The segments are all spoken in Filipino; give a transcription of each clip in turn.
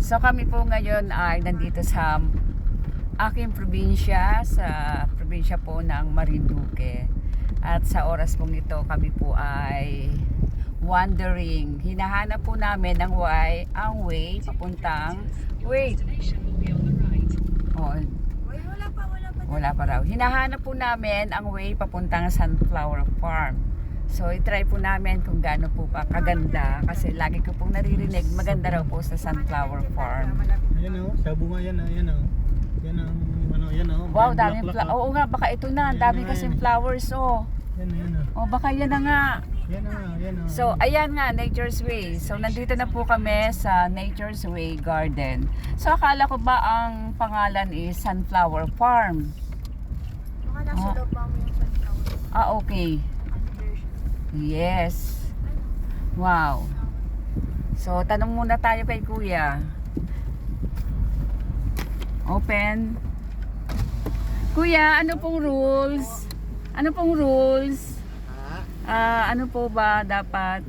So kami po ngayon ay nandito sa aking probinsya, sa probinsya po ng Marinduque. At sa oras pong ito kami po ay wandering. Hinahanap po namin ang way papuntang Oh, wala pa raw. Hinahanap po namin ang way papuntang Sunflower Farm. So, i-try po namin kung gaano po pa kaganda. Kasi lagi ko pong naririnig, maganda raw po sa Sunflower Farm. Ayan o, sa bunga yan o, yan o. Yan o, ano, yan o. Wow, daming flowers. Oo nga, baka ito na. Dami kasing flowers, oh. Yan o, yan o. Oh, baka yan na nga. Yan o, yan o. So, ayan nga, Nature's Way. So, nandito na po kami sa Nature's Way Garden. So, akala ko ba ang pangalan is Sunflower Farm? Baka nasa loob pa mo yung sunflower. Ah, okay. Yes. Wow. So, tanong muna tayo kay Kuya. Open. Kuya, ano pong rules? Ano pong rules? Ano po ba dapat?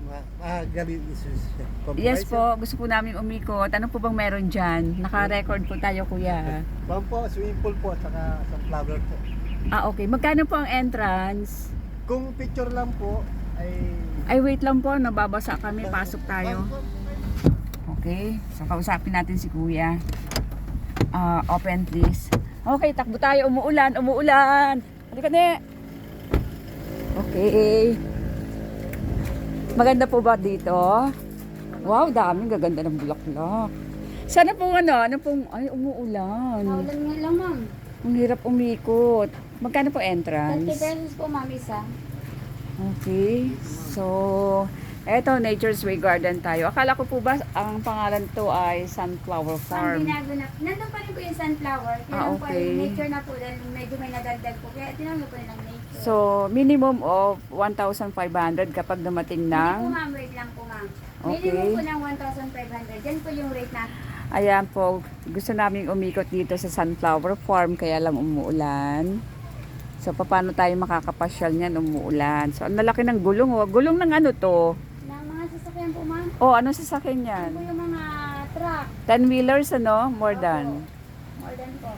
Yes po, gusto po namin umikot. Ano po bang meron dyan? Naka-record po tayo, Kuya. Bang po, swimming pool po, saka sa flower po. Ah, okay. Magkano po ang entrance? Kung picture lang po, Ay, wait lang po. Nababasa kami. Pasok tayo. Okay. So, kausapin natin si Kuya. Open please. Okay, takbo tayo. Umuulan. Umuulan. Halika na. Okay. Maganda po ba dito? Wow, daming gaganda ng bulaklak. Sana po ano pong, ay, umuulan. Naulan nga lang, ma'am. Ang hirap umikot. Magkano po 30 entrance? pesos po, ma'am, isa. Okay. So, eto, Nature's Way Garden tayo. Akala ko po ba ang pangalan to ay Sunflower Ang Farm? ginagawa, nandun pa rin po yung sunflower. Kaya lang po, okay. nature na po, dahil medyo may nadagdag po. Kaya tinawag po nilang nature. So, minimum of 1,500 kapag dumating Hindi po, ng... ma'am, rate lang po, ma'am. Okay. Minimum po ng 1,500. Yan po yung rate na. Ayan po, gusto naming umikot dito sa Sunflower Farm, kaya lang umuulan. So, paano tayo makakapasyal niyan umuulan? So, ang lalaki ng gulong. Oh. Gulong ng ano to? Ng mga sasakyan po, ma'am. Oh, ano sasakyan Yan yan? po yung mga truck. 10-wheelers, ano? More than. More than po.